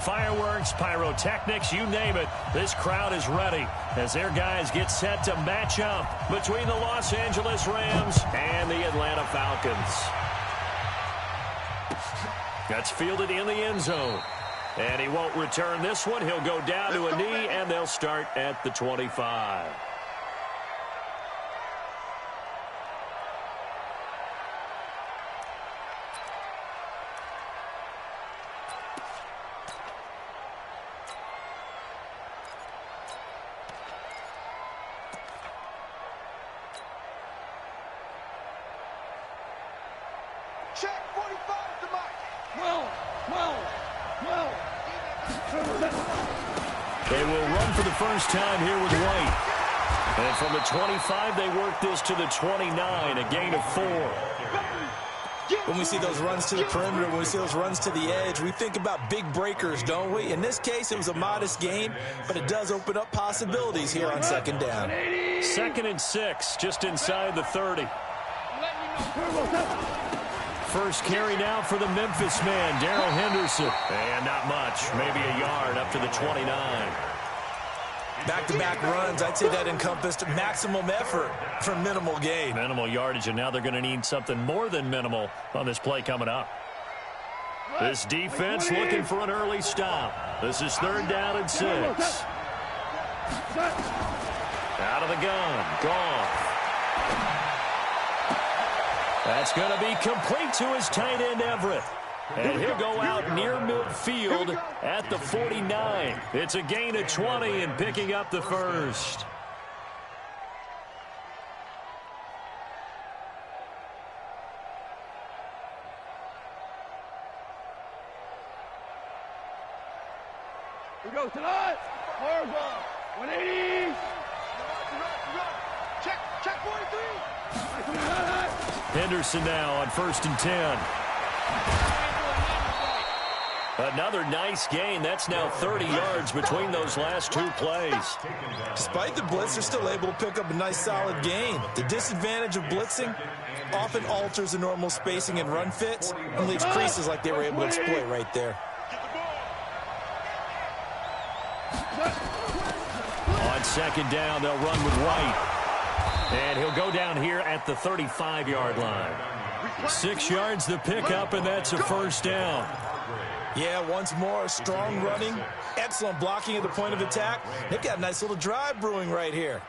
Fireworks, pyrotechnics, you name it. This crowd is ready as their guys get set to match up between the Los Angeles Rams and the Atlanta Falcons. That's fielded in the end zone. And he won't return this one. He'll go down to a knee, and they'll start at the 25. They will run for the first time here with White. And from the 25, they work this to the 29, a gain of 4. When we see those runs to the perimeter, when we see those runs to the edge, we think about big breakers, don't we? In this case, it was a modest gain, but it does open up possibilities here on second down. 2nd and 6, just inside the 30. First carry now for the Memphis man, Darrell Henderson. And not much, maybe a yard up to the 29. Back-to-back runs, I'd say that encompassed maximum effort for minimal gain. Minimal yardage, and now they're going to need something more than minimal on this play coming up. This defense looking for an early stop. This is 3rd down and 6. Out of the gun, Goff. That's going to be complete to his tight end, Everett. And he'll go out near midfield at the 49. It's a gain of 20 and picking up the first. We go tonight. Horizontal. 180. Check 43. Henderson now on 1st and 10. Another nice gain. That's now 30 yards between those last 2 plays. Despite the blitz, they're still able to pick up a nice solid gain. The disadvantage of blitzing often alters the normal spacing and run fits and leaves creases like they were able to exploit right there. On 2nd down, they'll run with White. And he'll go down here at the 35-yard line. 6 yards the pickup, and that's a first down. Yeah, once more, strong running, excellent blocking at the point of attack. They've got a nice little drive brewing right here.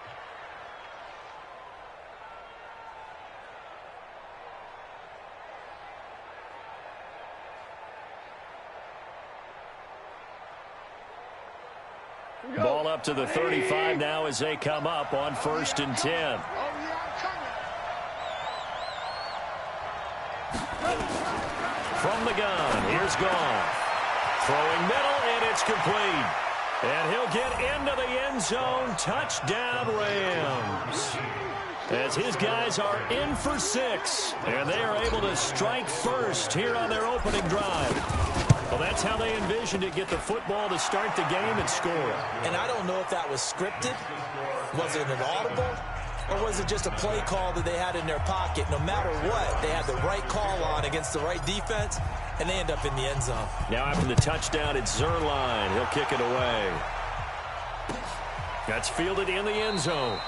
Ball up to the 35 now as they come up on 1st and 10. From the gun, here's Goff. Throwing middle, and it's complete. And he'll get into the end zone. Touchdown, Rams. As his guys are in for 6. And they are able to strike first here on their opening drive. Well, that's how they envisioned it, get the football to start the game and score. And I don't know if that was scripted. Was it an audible? Or was it just a play call that they had in their pocket? No matter what, they had the right call on against the right defense, and they end up in the end zone. Now after the touchdown, it's Zerline. He'll kick it away. That's fielded in the end zone.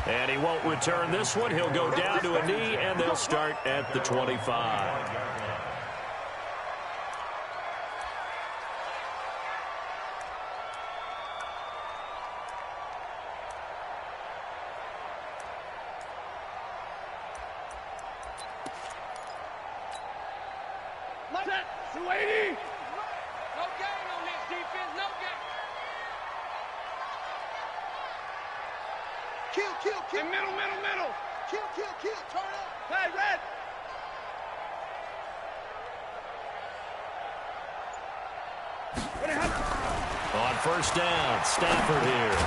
And he won't return this one. He'll go down to a knee, and they'll start at the 25. Set. 280. No gain on this defense. No gain. Kill. Hey, middle. Kill. Turn up. Hey, red. On 1st down, Stafford here.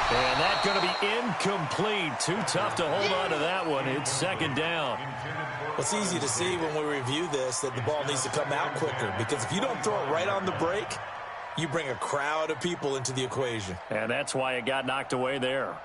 And that's going to be incomplete. Too tough to hold on to that one. It's 2nd down. Well, it's easy to see when we review this that the ball needs to come out quicker, because if you don't throw it right on the break, you bring a crowd of people into the equation. And that's why it got knocked away there.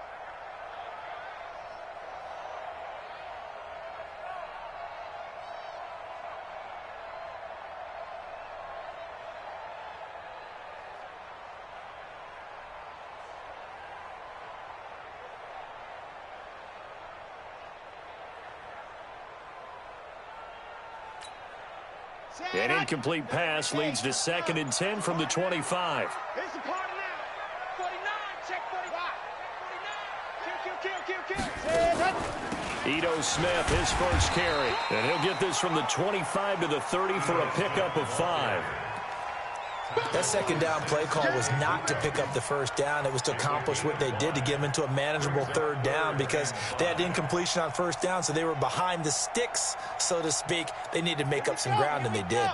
An incomplete pass leads to 2nd and 10 from the 25. Here's the party now. 49, check 45. 49. Kill. Ito Smith, his first carry. And he'll get this from the 25 to the 30 for a pickup of 5. That second down play call was not to pick up the first down. It was to accomplish what they did, to get them into a manageable 3rd down, because they had incompletion on 1st down, so they were behind the sticks, so to speak. They needed to make up some ground, and they did.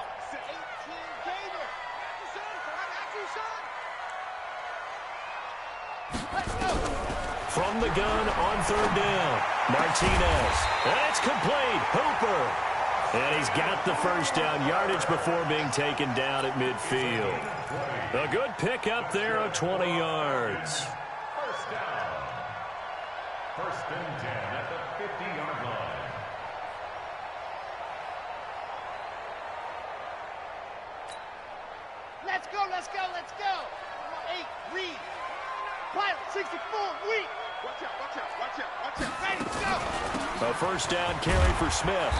From the gun on 3rd down, Martinez. And it's complete. Hooper. And he's got the first down yardage before being taken down at midfield. A good pickup there of 20 yards. First down. 1st and 10 at the 50-yard line. Let's go, let's go, let's go. 8, read. Pilot, 64, read. Watch out, watch out, watch out, watch out. Ready, go. A first down carry for Smith.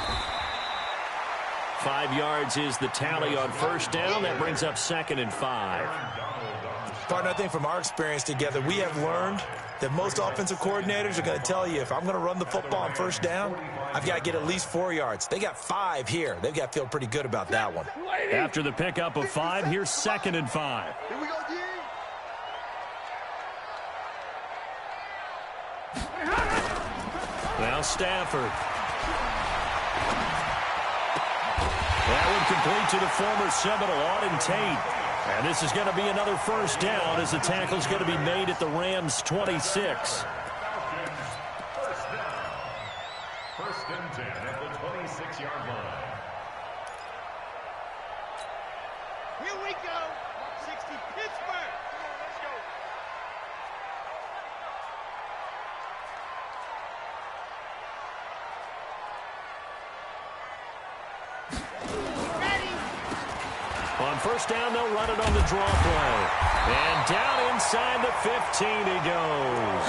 5 yards is the tally on 1st down. That brings up 2nd and 5. Partner, I think from our experience together, we have learned that most offensive coordinators are going to tell you, if I'm going to run the football on 1st down, I've got to get at least 4 yards. They got 5 here. They've got to feel pretty good about that one. After the pickup of 5, here's 2nd and 5. Here we go, G. Now Stafford. That one complete to the former Seminole, Auden Tate. And this is going to be another first down as the tackle's going to be made at the Rams' 26. First down. 1st and 10 at the 26-yard line. Here we go. 60 Pittsburgh. Come on, let's go. On 1st down, they'll run it on the draw play. And down inside the 15 he goes.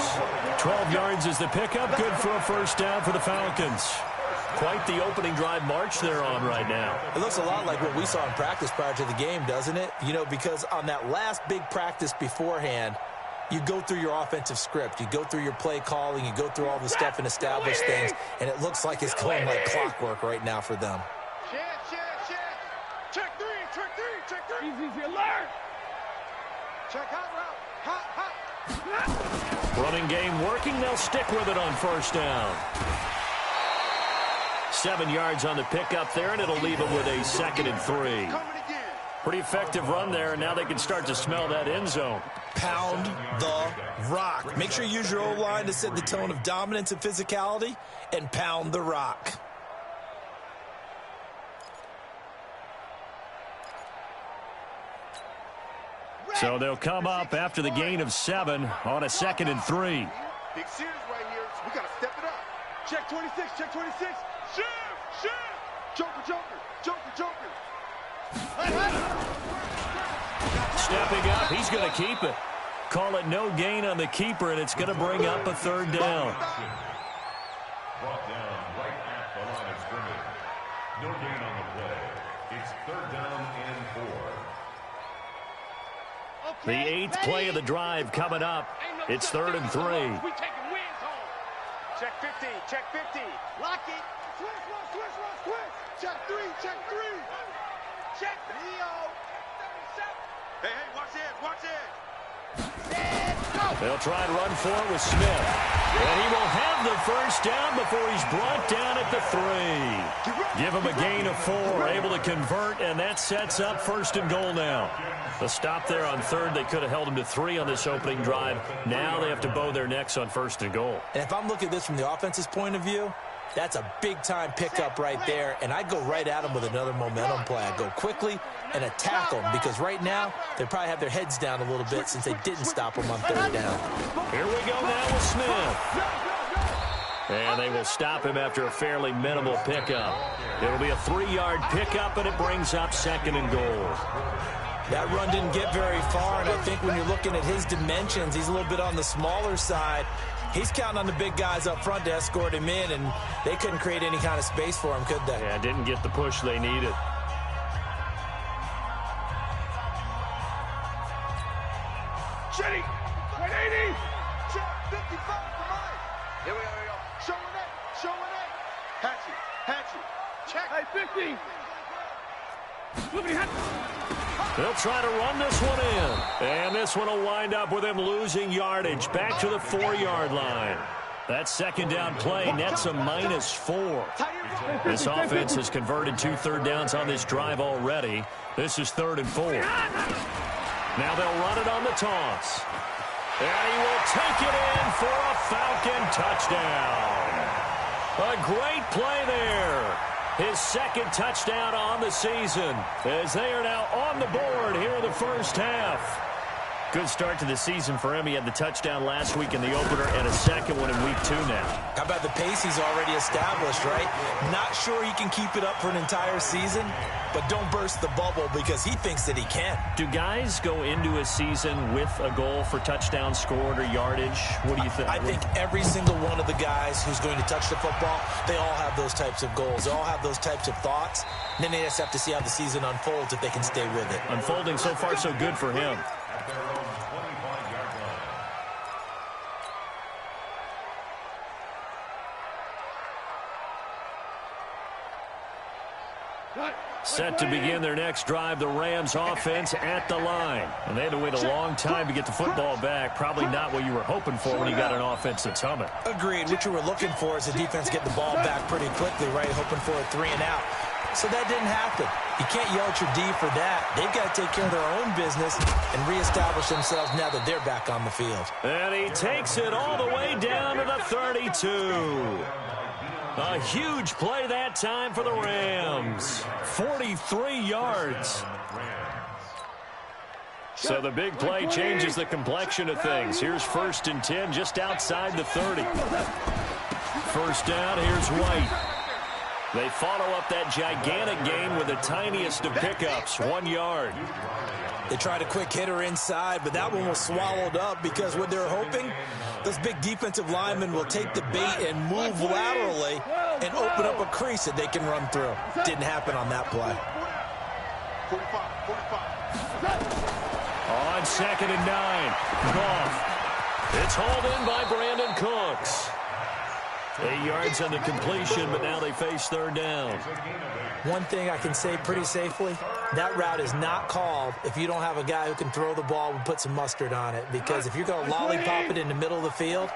12 yards is the pickup. Good for a first down for the Falcons. Quite the opening drive march they're on right now. It looks a lot like what we saw in practice prior to the game, doesn't it? You know, because on that last big practice beforehand, you go through your offensive script. You go through your play calling. You go through all the stuff and establish things. And it looks like it's going like clockwork right now for them. Check 3, check 3, check 3. Easy, alert. Check hot route. Hot. Running game working. They'll stick with it on 1st down. 7 yards on the pickup there, and it'll leave them with a 2nd and 3. Pretty effective run there, and now they can start to smell that end zone. Pound the rock. Make sure you use your O-line to set the tone of dominance and physicality, and pound the rock. So they'll come up after the gain of 7 on a 2nd and 3. Big series right here, so we got to step it up. Check 26, check 26. Shift. Joker. Stepping up, he's going to keep it. Call it no gain on the keeper, and it's going to bring up a 3rd down. Brought down right at the line of scrimmage. No gain on the play. It's 3rd down and 4. The 8th play of the drive coming up. It's 3rd and 3. We taking wins home. Check 50, check 50. Lock it. Switch. Check 3, check 3. Check Leo. Hey, watch it. They'll try and run for it with Smith. And he will have the first down before he's brought down at the 3. Give him a gain of 4, able to convert, and that sets up 1st and goal now. The stop there on 3rd, they could have held him to 3 on this opening drive. Now they have to bow their necks on 1st and goal. And if I'm looking at this from the offense's point of view, that's a big-time pickup right there, and I'd go right at them with another momentum play. I'd go quickly and attack them, because right now they probably have their heads down a little bit since they didn't stop them on 3rd down. Here we go now with Smith. And they will stop him after a fairly minimal pickup. It'll be a 3-yard pickup, and it brings up 2nd and goal. That run didn't get very far, and I think when you're looking at his dimensions, he's a little bit on the smaller side. He's counting on the big guys up front to escort him in, and they couldn't create any kind of space for him, could they? Yeah, didn't get the push they needed. Shitty. 180. Check 55 for mine. Here we go. Showing it. Hatchet. Check. Hey, 50. They'll try to run this one in. And this one will wind up with him losing yardage back to the 4-yard line. That second down play nets a -4. This offense has converted 2 third downs on this drive already. This is 3rd and 4. Now they'll run it on the toss. And he will take it in for a Falcon touchdown. A great play there. His second touchdown on the season as they are now on the board here in the first half. Good start to the season for him. He had the touchdown last week in the opener and a second one in week 2 now. How about the pace he's already established, right? Not sure he can keep it up for an entire season, but don't burst the bubble because he thinks that he can. Do guys go into a season with a goal for touchdowns scored or yardage? What do you think? I think every single one of the guys who's going to touch the football, they all have those types of goals. They all have those types of thoughts. And then they just have to see how the season unfolds if they can stay with it. Unfolding so far so good for him. Set to begin their next drive, the Rams offense at the line. And they had to wait a long time to get the football back. Probably not what you were hoping for when you got an offense that's humming. Agreed. What you were looking for is the defense get the ball back pretty quickly, right? Hoping for a 3 and out. So that didn't happen. You can't yell at your D for that. They've got to take care of their own business and reestablish themselves now that they're back on the field. And he takes it all the way down to the 32. A huge play that time for the Rams. 43 yards. So the big play changes the complexion of things. Here's 1st and 10 just outside the 30. First down, here's White. They follow up that gigantic gain with the tiniest of pickups, 1 yard. They tried a quick hitter inside, but that one was swallowed up because what they're hoping, those big defensive linemen will take the bait and move laterally and open up a crease that they can run through. Didn't happen on that play. 45. On 2nd and 9, Goff. It's hauled in by Brandon Cooks. 8 yards on the completion, but now they face 3rd down. One thing I can say pretty safely, that route is not called if you don't have a guy who can throw the ball and put some mustard on it. Because if you're going to lollipop it in the middle of the field,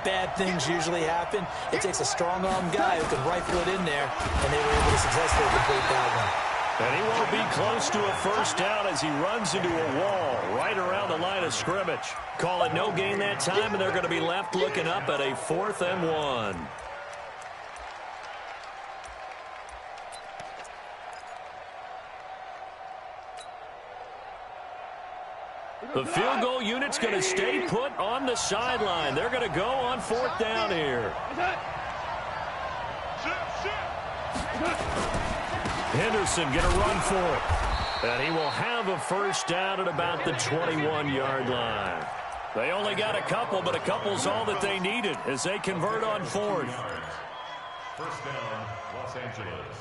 bad things usually happen. It takes a strong-arm guy who can rifle it in there, and they were able to successfully complete that one. And he won't be close to a first down as he runs into a wall right around the line of scrimmage. Call it no gain that time, and they're going to be left looking up at a 4th and 1. The field goal unit's going to stay put on the sideline. They're going to go on 4th down here. Henderson get a run for it. And he will have a first down at about the 21-yard line. They only got a couple, but a couple's all that they needed as they convert on 4th. First down, Los Angeles.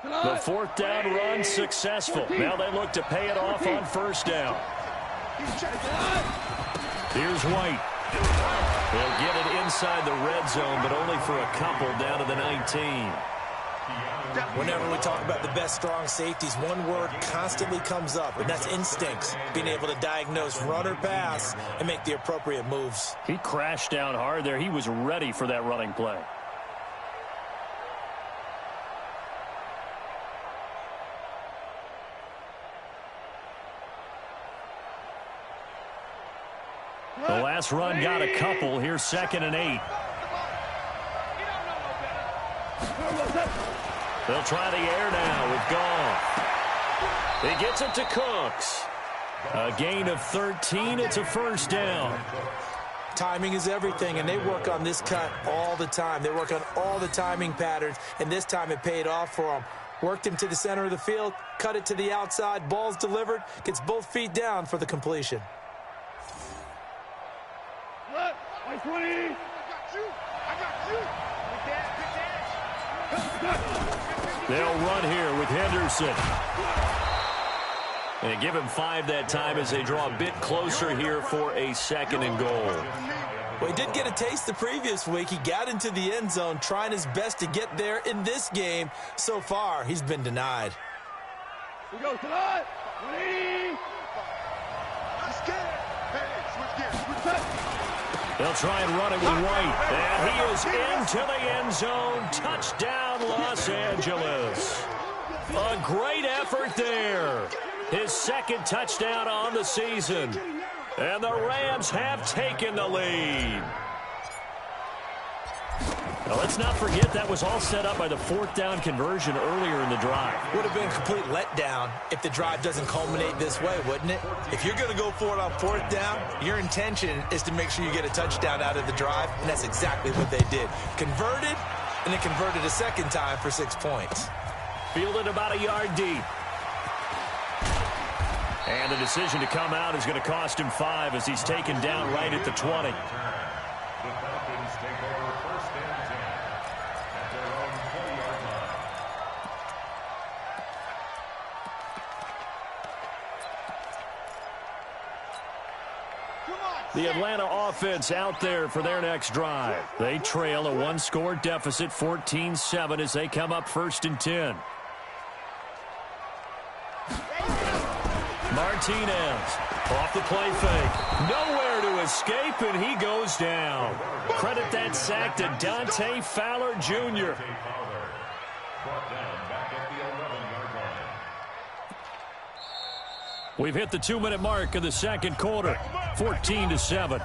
The 4th down run successful. Now they look to pay it off on 1st down. Here's White. They'll get it inside the red zone, but only for a couple down to the 19. Whenever we talk about the best strong safeties, one word constantly comes up, and that's instincts. Being able to diagnose run or pass and make the appropriate moves. He crashed down hard there. He was ready for that running play. The last run got a couple. Here's 2nd and 8. They'll try the air now with Goff. He gets it to Cooks. A gain of 13. It's a first down. Timing is everything, and they work on this cut all the time. They work on all the timing patterns, and this time it paid off for them. Worked him to the center of the field, cut it to the outside, ball's delivered, gets both feet down for the completion. They'll run here with Henderson. And give him 5 that time as they draw a bit closer here for a 2nd and goal. Well, he did get a taste the previous week. He got into the end zone trying his best to get there in this game. So far, he's been denied. We go to that. They'll try and run it with White. And he is into the end zone. Touchdown, Los Angeles. A great effort there. His 2nd touchdown on the season. And the Rams have taken the lead. Now, let's not forget that was all set up by the 4th down conversion earlier in the drive. Would have been a complete letdown if the drive doesn't culminate this way, wouldn't it? If you're going to go for it on 4th down, your intention is to make sure you get a touchdown out of the drive, and that's exactly what they did. Converted, and then converted a 2nd time for 6 points. Fielded about a yard deep. And the decision to come out is going to cost him 5 as he's taken down right at the 20. The Falcons take over 1st and 10 at their own 20-yard line. The Atlanta offense out there for their next drive. They trail a 1-score deficit, 14-7, as they come up 1st and 10. Martinez off the play fake. Nowhere to escape, and he goes down. Credit that sack to Dante Fowler Jr. Brought down back at the 11-yard line. We've hit the 2-minute mark of the 2nd quarter, 14-7.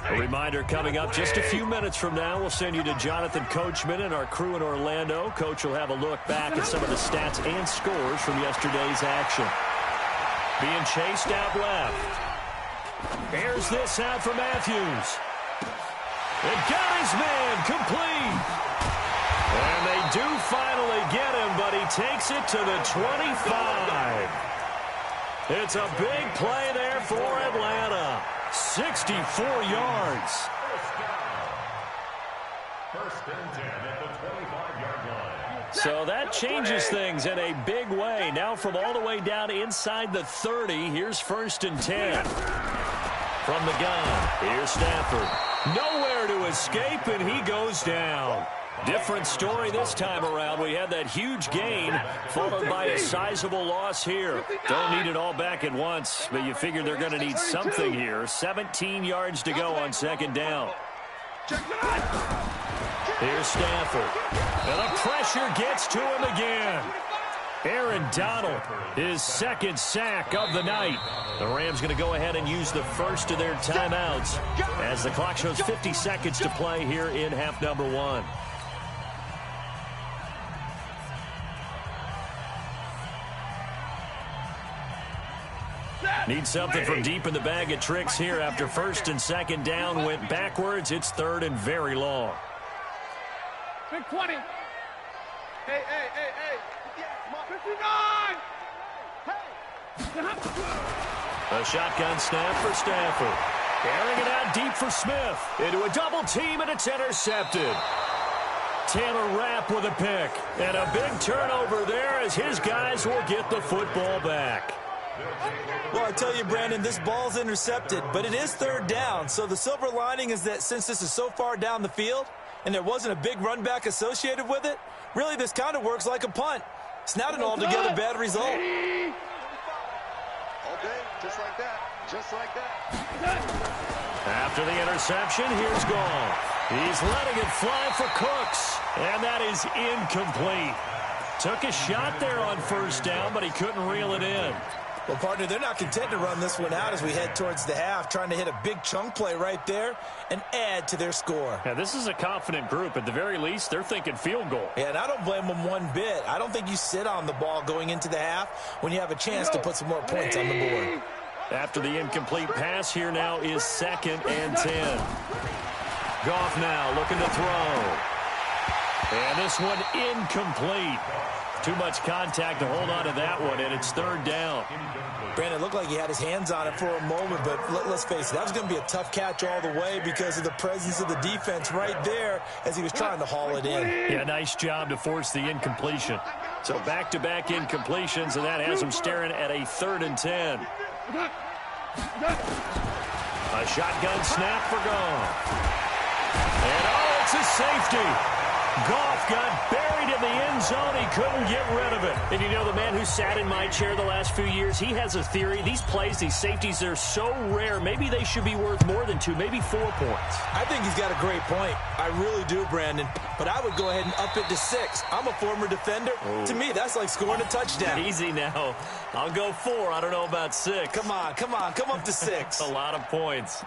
A reminder coming up just a few minutes from now. We'll send you to Jonathan Coachman and our crew in Orlando. Coach will have a look back at some of the stats and scores from yesterday's action. Being chased out left. Airs this out for Matthews. It got his man complete. And they do finally get him, but he takes it to the 25. It's a big play there for Atlanta. 64 yards. First and 10 at the 25-yard line. So that changes things in a big way. Now from all the way down inside the 30, here's 1st and 10. From the gun, here's Stafford. Nowhere to escape, and he goes down. Different story this time around. We had that huge gain followed by a sizable loss here. Don't need it all back at once, but you figure they're going to need something here. 17 yards to go on 2nd down. Here's Stafford. And the pressure gets to him again. Aaron Donald, his 2nd sack of the night. The Rams going to go ahead and use the first of their timeouts as the clock shows 50 seconds to play here in half number 1. Need something from deep in the bag of tricks here after 1st and 2nd down went backwards. It's 3rd and very long. Big 20. Hey. 59. A shotgun snap for Stafford. Airing it out deep for Smith. Into a double team, and it's intercepted. Taylor Rapp with a pick. And a big turnover there as his guys will get the football back. Well, I tell you, Brandon, this ball's intercepted, but it is 3rd down. So the silver lining is that since this is so far down the field and there wasn't a big run back associated with it, really this kind of works like a punt. It's not an altogether bad result. Okay, just like that. Just like that. After the interception, here's Goff. He's letting it fly for Cooks, and that is incomplete. Took a shot there on 1st down, but he couldn't reel it in. Well, partner, they're not content to run this one out as we head towards the half, trying to hit a big chunk play right there and add to their score. Yeah, this is a confident group. At the very least, they're thinking field goal. Yeah, and I don't blame them one bit. I don't think you sit on the ball going into the half when you have a chance to put some more points on the board. After the incomplete pass, here now is 2nd and 10. Goff now looking to throw. And this one incomplete. Too much contact to hold on to that one, and it's 3rd down. Brandon, it looked like he had his hands on it for a moment, but let's face it, that was going to be a tough catch all the way because of the presence of the defense right there as he was trying to haul it in. Yeah, nice job to force the incompletion. So back-to-back incompletions, and that has him staring at a 3rd and 10. A shotgun snap for Goff. And, oh, it's a safety. Goff got buried in the end zone. He couldn't get rid of it. And you know, the man who sat in my chair the last few years, he has a theory. These plays, these safeties, they're so rare. Maybe they should be worth more than 2, maybe 4 points. I think he's got a great point. I really do, Brandon. But I would go ahead and up it to 6. I'm a former defender. Oh. To me, that's like scoring a touchdown. Easy now. I'll go 4. I don't know about 6. Come on. Come up to 6. A lot of points.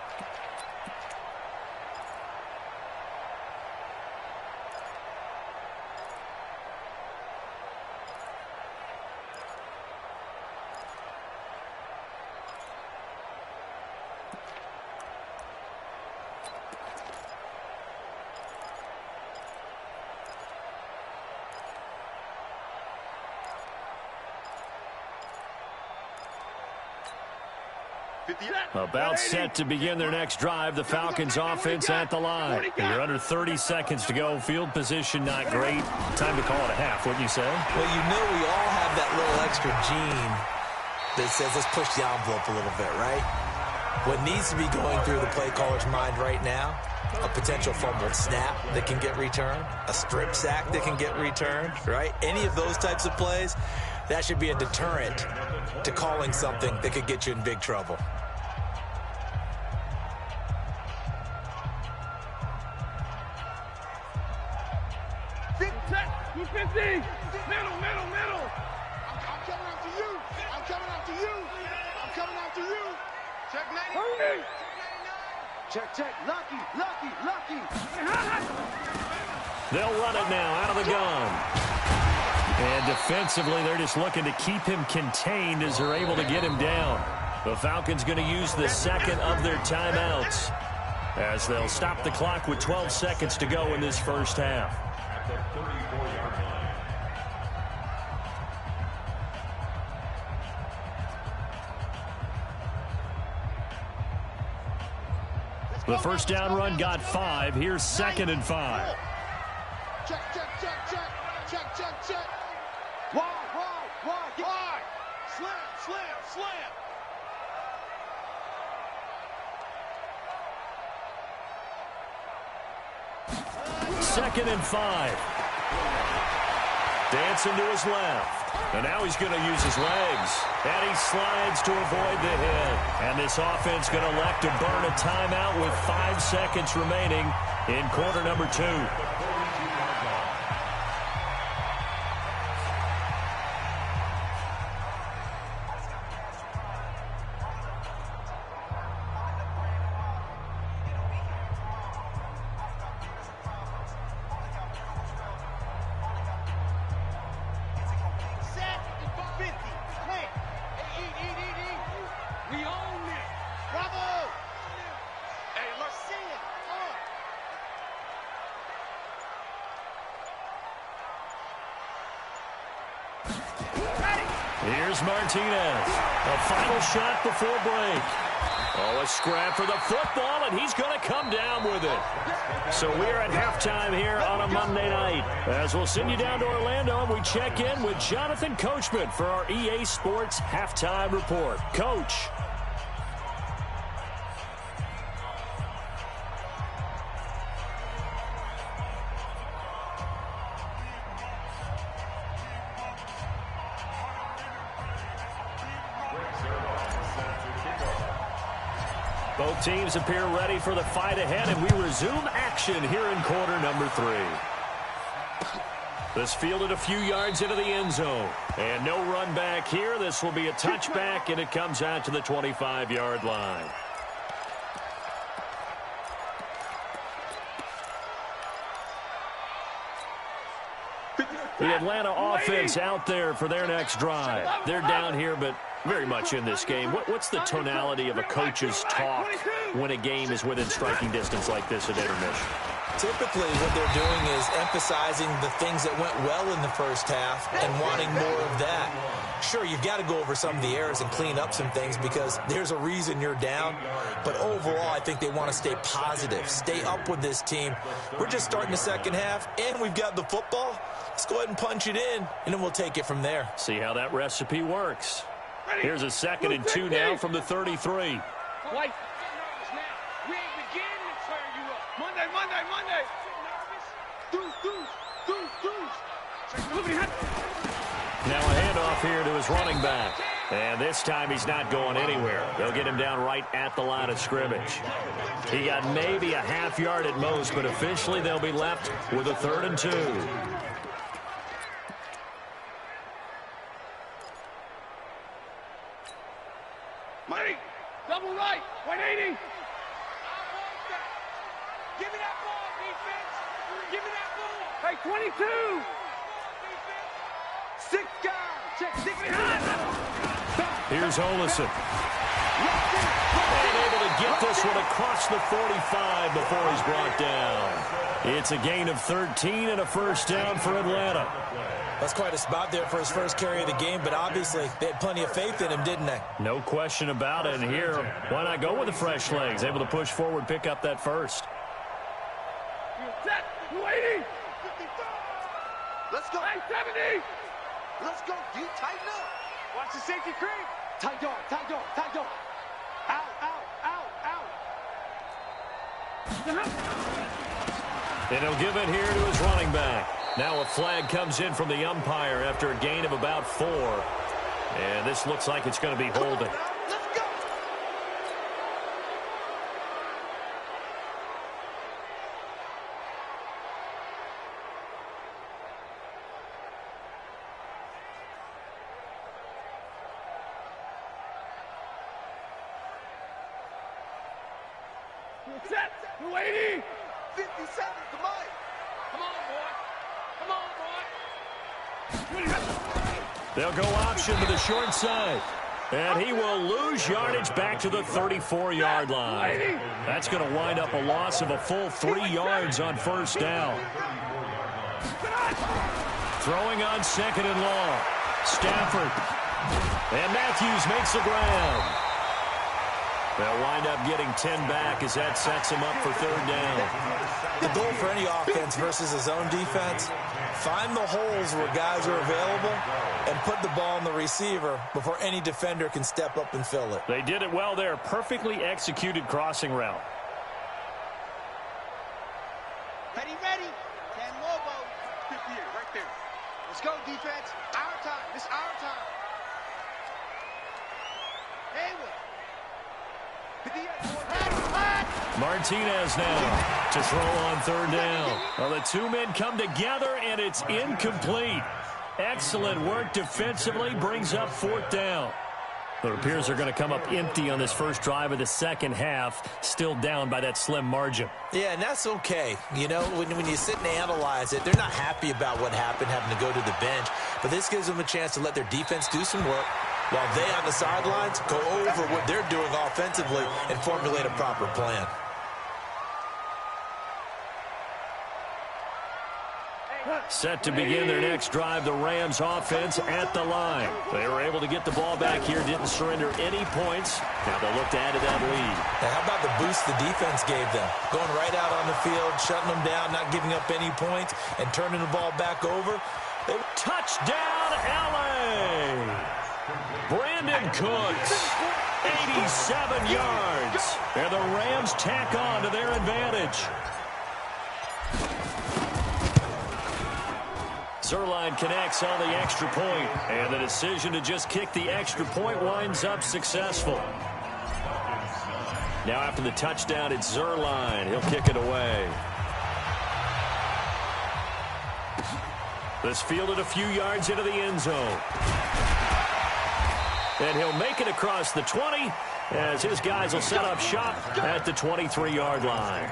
About set to begin their next drive. The Falcons offense at the line. You're under 30 seconds to go. Field position not great. Time to call it a half, wouldn't you say? Well, you know we all have that little extra gene that says let's push the envelope a little bit, right? What needs to be going through the play caller's mind right now, a potential fumbled snap that can get returned, a strip sack that can get returned, right? Any of those types of plays, that should be a deterrent to calling something that could get you in big trouble. Middle. I'm coming after you. Check 90. Check. Lucky. They'll run it now out of the gun. And defensively, they're just looking to keep him contained as they're able to get him down. The Falcons going to use the 2nd of their timeouts as they'll stop the clock with 12 seconds to go in this first half. The first down run got 5. Here's 2nd and 5. Check. Wide. Slam. 2nd and 5. Dancing to his left. And now he's going to use his legs. And he slides to avoid the hit. And this offense going to elect to burn a timeout with 5 seconds remaining in quarter number 2. Here's Martinez. A final shot before break. Oh, a scrap for the football, and he's going to come down with it. So we're at halftime here on a Monday night. As we'll send you down to Orlando, we check in with Jonathan Coachman for our EA Sports Halftime Report. Coach. Both teams appear ready for the fight ahead, and we resume action here in quarter number 3. This fielded a few yards into the end zone. And no run back here. This will be a touchback, and it comes out to the 25-yard line. The Atlanta offense out there for their next drive. They're down here, but very much in this game. What's the tonality of a coach's talk when a game is within striking distance like this at intermission? Typically, what they're doing is emphasizing the things that went well in the first half and wanting more of that. Sure, you've got to go over some of the errors and clean up some things because there's a reason you're down. But overall, I think they want to stay positive, stay up with this team. We're just starting the second half, and we've got the football. Let's go ahead and punch it in, and then we'll take it from there. See how that recipe works. Here's a 2nd and 2 now from the 33. White. We ain't beginning to turn you up. Monday. Now a handoff here to his running back. And this time he's not going anywhere. They'll get him down right at the line of scrimmage. He got maybe a half yard at most, but officially they'll be left with a 3rd and 2. Money. Double right. 180. Give me that ball, defense. Give me that ball. Hey, 22. 6 guys. Check 6 behind. Here's Olison. And able to get this one across the 45 before he's brought down. It's a gain of 13 and a first down for Atlanta. That's quite a spot there for his first carry of the game, but obviously they had plenty of faith in him, didn't they? No question about it. And here, why not go with the fresh legs? Able to push forward, pick up that first. Set. 280. Let's go. 70. Let's go. You tighten up. Watch the safety creep. Tight dog. Out. And he'll give it here to his running back. Now a flag comes in from the umpire after a gain of about 4. And this looks like it's going to be holding. Let's go. Set. 280. 57. Come on. Come on, boy. They'll go option to the short side. And he will lose yardage back to the 34-yard line. That's going to wind up a loss of a full 3 yards on first down. Throwing on 2nd and long. Stafford. And Matthews makes the ground. They'll wind up getting 10 back as that sets him up for 3rd down. The goal for any offense versus his own defense, find the holes where guys are available and put the ball in the receiver before any defender can step up and fill it. They did it well there. Perfectly executed crossing route. Ready. 10 Lobo. 58 right there. Let's go, defense. Our time. It's our time. Haywood. Martinez now to throw on 3rd down. Well, the 2 men come together, and it's incomplete. Excellent work defensively, brings up 4th down. It appears they're going to come up empty on this first drive of the second half, still down by that slim margin. Yeah, and that's okay. You know, when you sit and analyze it, they're not happy about what happened, having to go to the bench. But this gives them a chance to let their defense do some work, while they on the sidelines go over what they're doing offensively and formulate a proper plan. Set to begin their next drive, the Rams offense at the line. They were able to get the ball back here, didn't surrender any points. Now they'll look to add to that lead. Now, how about the boost the defense gave them? Going right out on the field, shutting them down, not giving up any points, and turning the ball back over. Touchdown, L.A. Brandon Cooks, 87 yards. And the Rams tack on to their advantage. Zerline connects on the extra point, and the decision to just kick the extra point winds up successful. Now after the touchdown, it's Zerline. He'll kick it away. This fielded a few yards into the end zone. And he'll make it across the 20 as his guys will set up shop at the 23-yard line.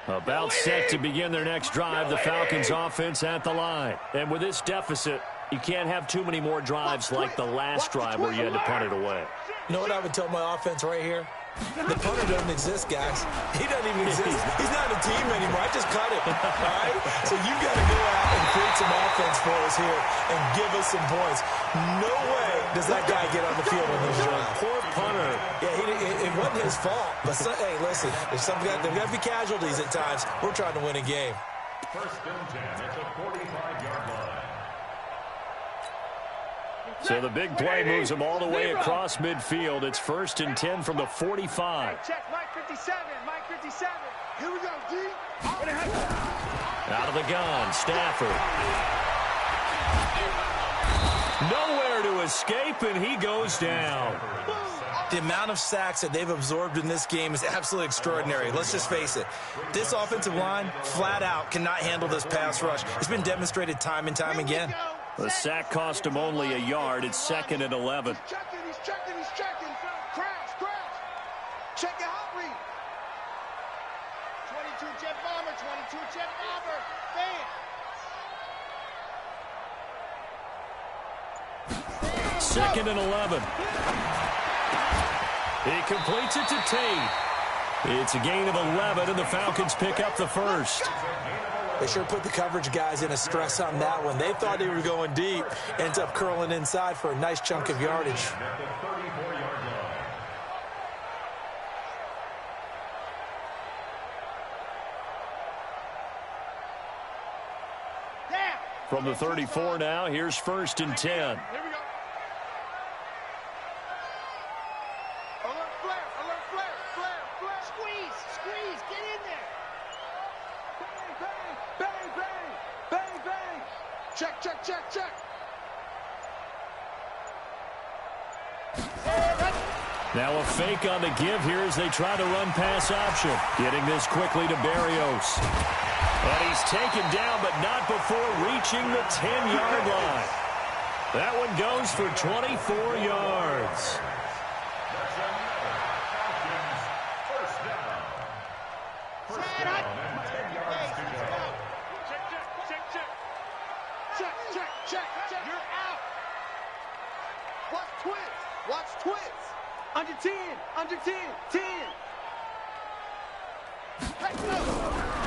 About set to begin their next drive, the Falcons offense at the line. And with this deficit, you can't have too many more drives like the last drive where you had to punt it away. You know what I would tell my offense right here? The punter doesn't exist, guys. He doesn't even exist. He's not a team anymore. I just cut him. All right? So you've got to go out and create some offense for us here and give us some points. No way does that guy get on the field on this drive. Poor punter. Yeah, it wasn't his fault. But, hey, listen, there's got to be casualties at times. We're trying to win a game. First and 10 at the 45-yard line. So the big play moves them all the way across midfield. It's first and 10 from the 45. Check, Mike 57, Mike 57. Here we go, D. Out of the gun, Stafford. Nowhere to escape, and he goes down. The amount of sacks that they've absorbed in this game is absolutely extraordinary. Let's just face it. This offensive line, flat out, cannot handle this pass rush. It's been demonstrated time and time again. The sack cost him only a yard. It's second and 11. He's checking. Crash. Check it out, read. 22 jet bomber, Fan. Second and 11. He completes it to Tate. It's a gain of 11, and the Falcons pick up the first. They sure put the coverage guys in a stress on that one. They thought they were going deep. Ends up curling inside for a nice chunk of yardage. From the 34 now, here's first and 10. Here we go. Alert flare. Squeeze, get in there. Bang. Check. Now a fake on the give here as they try to run pass option. Getting this quickly to Berrios. And he's taken down, but not before reaching the 10-yard line. That one goes for 24 yards. Check. You're out. Watch twins. Under 10. 10. Let's go.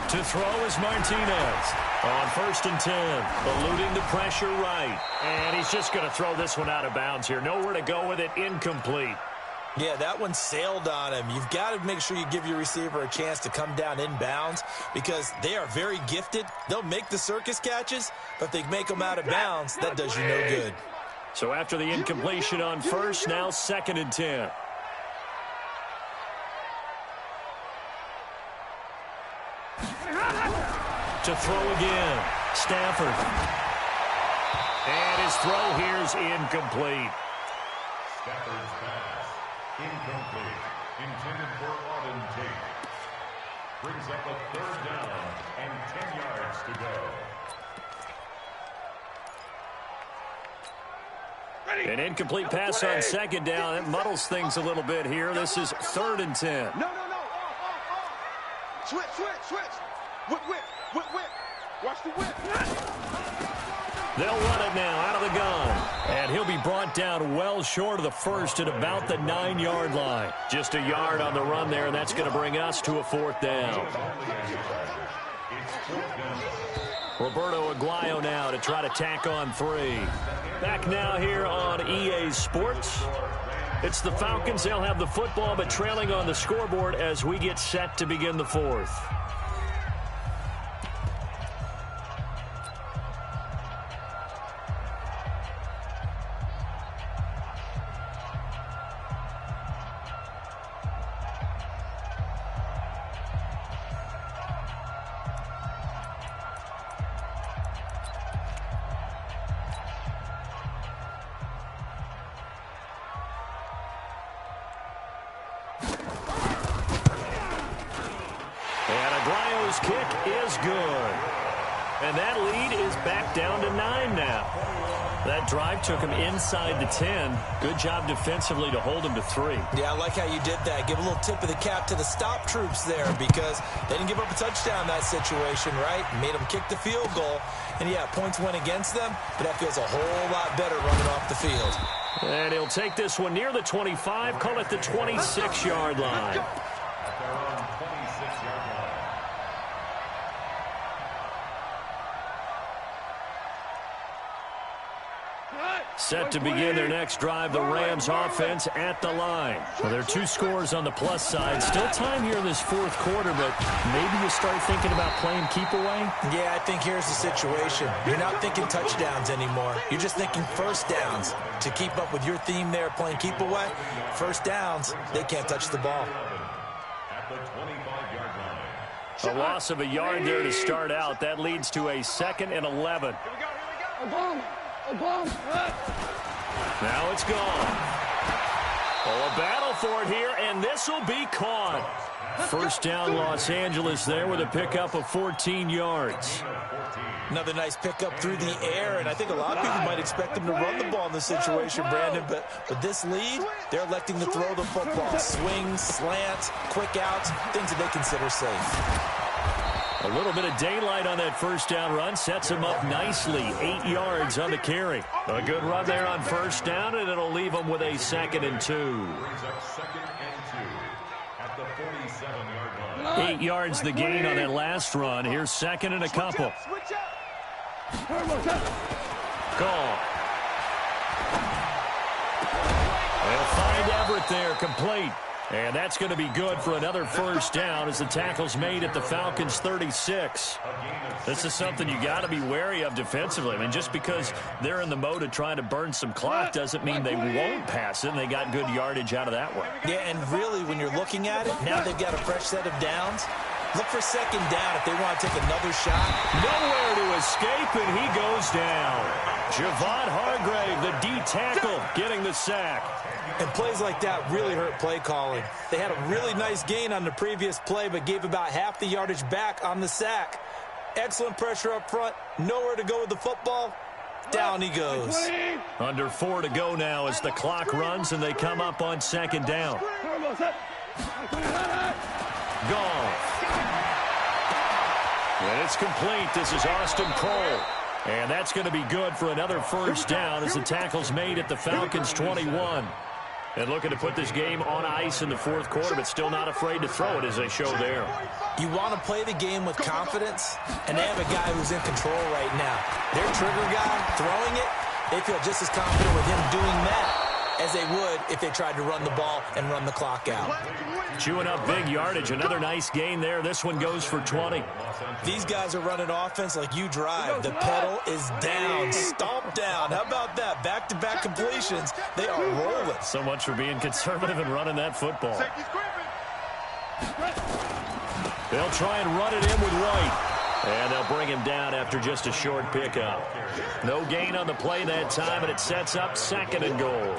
To throw is Martinez. On first and 10. Eluding the pressure right. And he's just going to throw this one out of bounds here. Nowhere to go with it. Incomplete. Yeah, that one sailed on him. You've got to make sure you give your receiver a chance to come down inbounds because they are very gifted. They'll make the circus catches, but if they make them out of bounds, that does you no good. So after the incompletion on first, now second and 10. To throw again, Stafford. And his throw here's incomplete. Stafford's pass, incomplete, intended for Auden Tate. Brings up a third down and 10 yards to go. An incomplete pass on second down. That muddles things a little bit here. This is third and 10. No. Switch. Whip. Watch the whip. They'll run it now out of the gun. And he'll be brought down well short of the first at about the 9-yard line. Just a yard on the run there, and that's going to bring us to a fourth down. Roberto Aguayo now to try to tack on 3. Back now here on EA Sports. It's the Falcons. They'll have the football, but trailing on the scoreboard as we get set to begin the fourth. goes. Kick is good. And that lead is back down to 9 now. That drive took him inside the 10. Good job defensively to hold him to 3. Yeah, I like how you did that. Give a little tip of the cap to the stop troops there because they didn't give up a touchdown in that situation, right? Made them kick the field goal. And, yeah, points went against them, but that feels a whole lot better running off the field. And he'll take this one near the 25, call it the 26-yard line. Set to begin their next drive, the Rams offense at the line. Well, there are 2 scores on the plus side. Still time here in this fourth quarter, but maybe you start thinking about playing keep away? Yeah, I think here's the situation. You're not thinking touchdowns anymore. You're just thinking first downs. To keep up with your theme there, playing keep away, first downs, they can't touch the ball. A loss of a yard there to start out. That leads to a 2nd and 11. Now it's gone. Oh, a battle for it here, and this will be caught. First down, Los Angeles there with a pickup of 14 yards. Another nice pickup through the air, and I think a lot of people might expect them to run the ball in this situation, Brandon, but with this lead, they're electing to throw the football. Swings, slants, quick outs, things that they consider safe. A little bit of daylight on that first down run sets him up nicely. 8 yards on the carry. A good run there on first down, and it'll leave him with a 2nd and 2. 8 yards the gain on that last run. Here's 2nd and a couple. Gone. They'll find Everett there, complete. And that's going to be good for another first down as the tackle's made at the Falcons' 36. This is something you got to be wary of defensively. I mean, just because they're in the mode of trying to burn some clock doesn't mean they won't pass it, and they got good yardage out of that one. Yeah, and really, when you're looking at it, now they've got a fresh set of downs. Look for 2nd down if they want to take another shot. Nowhere to escape, and he goes down. Javon Hargrave, the D tackle, getting the sack. And plays like that really hurt play calling. They had a really nice gain on the previous play, but gave about half the yardage back on the sack. Excellent pressure up front. Nowhere to go with the football. Down he goes. Under 4 to go now as the clock runs, and they come up on 2nd down. Gone. And it's complete. This is Austin Cole. And that's going to be good for another first down as the tackle's made at the Falcons' 21. And looking to put this game on ice in the fourth quarter, but still not afraid to throw it as they show there. You want to play the game with confidence, and they have a guy who's in control right now. Their trigger guy throwing it, they feel just as confident with him doing that as they would if they tried to run the ball and run the clock out. Chewing up big yardage. Another nice gain there. This one goes for 20. These guys are running offense like you drive. The pedal is down, stomp down. How about that? Back-to-back completions. They are rolling. So much for being conservative and running that football. They'll try and run it in with White. And they'll bring him down after just a short pickup. No gain on the play that time, and it sets up 2nd and goal.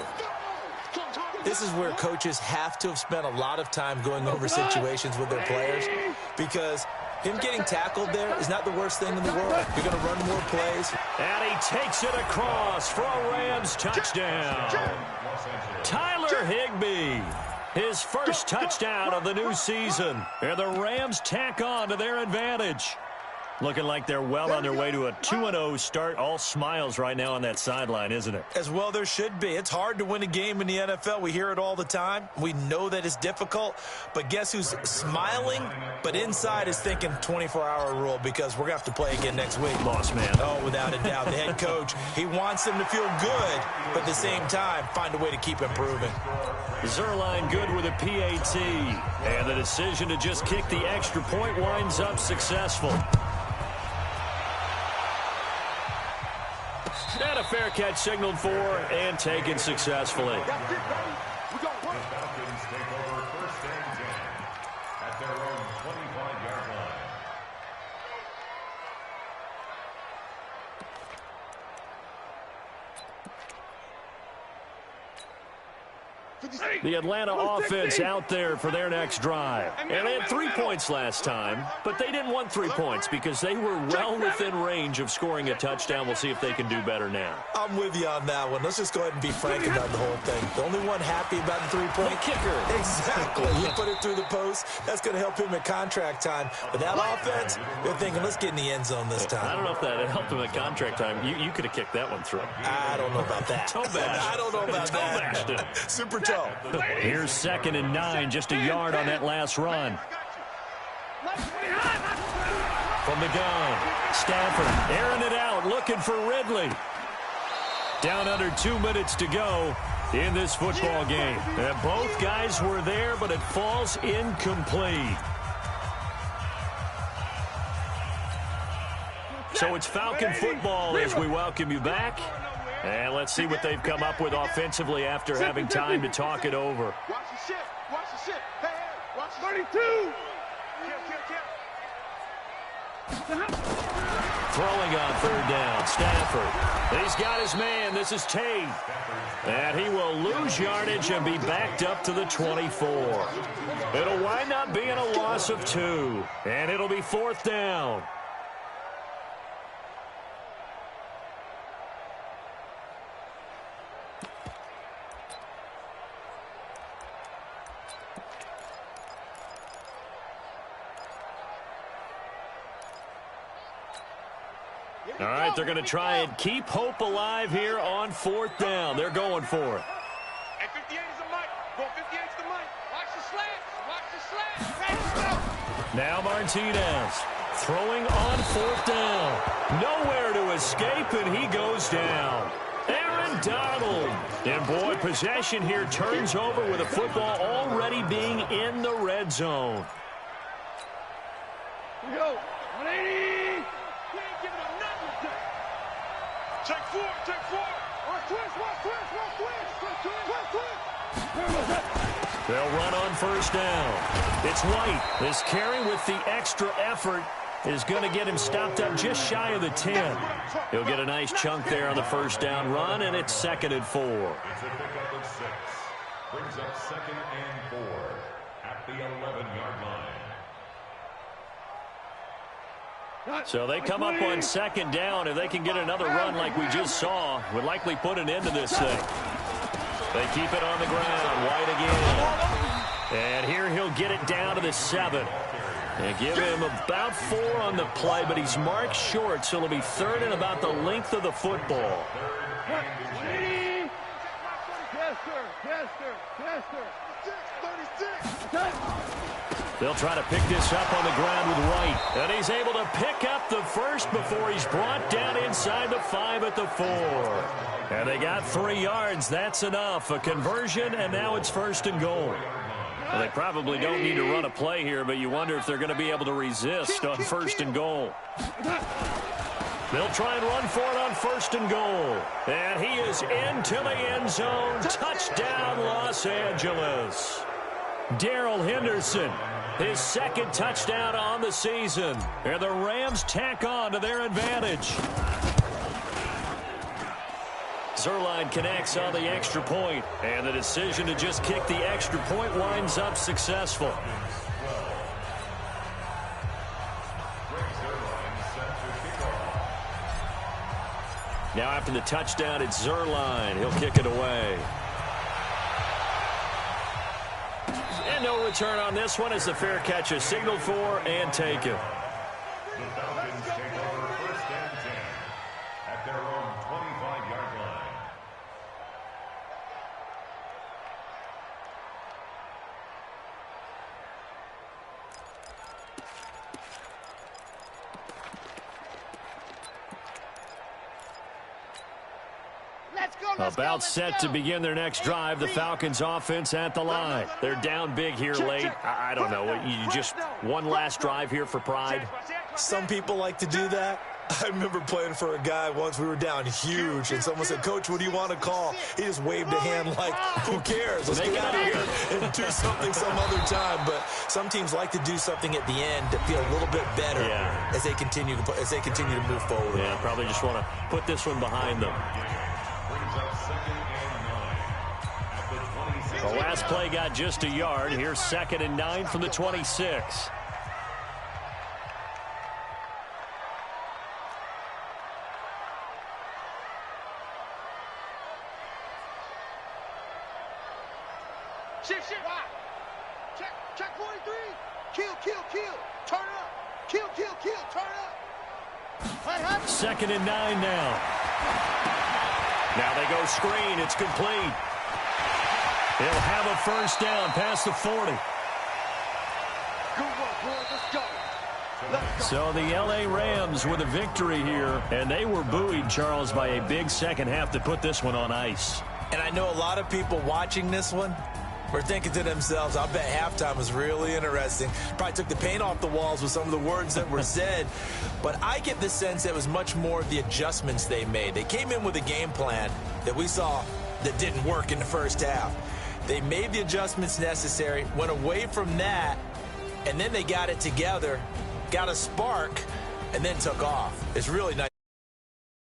This is where coaches have to have spent a lot of time going over situations with their players, because him getting tackled there is not the worst thing in the world. You're going to run more plays. And he takes it across for a Rams touchdown. Tyler Higbee, his first touchdown of the new season. And the Rams tack on to their advantage. Looking like they're well on their way to a 2-0 start. All smiles right now on that sideline, isn't it? As well there should be. It's hard to win a game in the NFL. We hear it all the time. We know that it's difficult. But guess who's smiling, but inside is thinking 24-hour rule, because we're going to have to play again next week. Boss man. Oh, without a doubt. The head coach, he wants them to feel good, but at the same time, find a way to keep improving. Zerline good with a PAT. And the decision to just kick the extra point winds up successful. And a fair catch signaled for and taken successfully. The Falcons take over 1st and 10 at their own 25-yard line. The Atlanta offense out there for their next drive. And they had 3 points last time, but they didn't want 3 points because they were well within range of scoring a touchdown. We'll see if they can do better now. I'm with you on that one. Let's just go ahead and be frank about the whole thing. The only one happy about the three-point kicker. Exactly. He put it through the post. That's going to help him at contract time. But that offense, they're thinking, let's get in the end zone this time. I don't know if that helped him at contract time. You could have kicked that one through. I don't know about that. Toe bash. I don't know about that. Super toe. Here's 2nd and 9, just a yard on that last run. From the gun, Stafford airing it out, looking for Ridley. Down under 2 minutes to go in this football game. And both guys were there, but it falls incomplete. So it's Falcon football as we welcome you back. And let's see what they've come up with offensively after having time to talk it over. Watch the shit. Watch the shit. Hey, watch the 32. Throwing on 3rd down, Stafford. He's got his man. This is Tate. And he will lose yardage and be backed up to the 24. It'll wind up being a loss of 2. And it'll be 4th down. All right, they're going to try and keep hope alive here on 4th down. They're going for it. And 58 is the mic. Go 58 is the mic. Watch the slats. Watch the slats. Now Martinez throwing on 4th down. Nowhere to escape, and he goes down. Aaron Donald. And, boy, possession here turns over with a football already being in the red zone. Here we go. 180. Check 4, check 4. Watch twist. They'll run on 1st down. It's White. This carry with the extra effort is going to get him stopped up just shy of the 10. He'll get a nice chunk there on the 1st down run, and it's 2nd and 4. It's a pickup of 6. Brings up 2nd and 4 at the 11-yard line. So they come up on 2nd down. If they can get another run like we just saw, would likely put an end to this thing. They keep it on the ground. White again. And here he'll get it down to the 7. And give him about 4 on the play, but he's marked short, so it'll be 3rd and about the length of the football. They'll try to pick this up on the ground with White. And he's able to pick up the first before he's brought down inside the 5 at the 4. And they got 3 yards. That's enough. A conversion, and now it's 1st and goal. Well, they probably don't need to run a play here, but you wonder if they're going to be able to resist on 1st and goal. They'll try and run for it on 1st and goal. And he is into the end zone. Touchdown, Los Angeles. Darrell Henderson, his 2nd touchdown on the season. And the Rams tack on to their advantage. Zerline connects on the extra point, and the decision to just kick the extra point winds up successful. Now after the touchdown, it's Zerline. He'll kick it away. And no return on this one as the fair catch is signaled for and taken. The Falcons take over 1st and 10 at their own 25-yard line. About set to begin their next drive. The Falcons offense at the line. They're down big here late. I don't know. You just one last drive here for pride? Some people like to do that. I remember playing for a guy once. We were down huge, and someone said, "Coach, what do you want to call?" He just waved a hand like, who cares? Let's get out of here and do something some other time. But some teams like to do something at the end to feel a little bit better as they continue to move forward. Yeah, probably just want to put this one behind them. Brings up 2nd and 9 at the 26. The last play got just a yard. Here's 2nd and 9 from the 26. Shift. Check 43. Kill. Turn up. Kill. Turn up. 2nd and 9 now. Now they go screen. It's complete. He'll have a first down past the 40. Good work, boys. Let's go. So the L.A. Rams with a victory here, and they were buoyed, Charles, by a big second half to put this one on ice. And I know a lot of people watching this one were thinking to themselves, I bet halftime was really interesting. Probably took the paint off the walls with some of the words that were said. But I get the sense that it was much more of the adjustments they made. They came in with a game plan that we saw that didn't work in the first half. They made the adjustments necessary, went away from that, and then they got it together, got a spark, and then took off. It's really nice.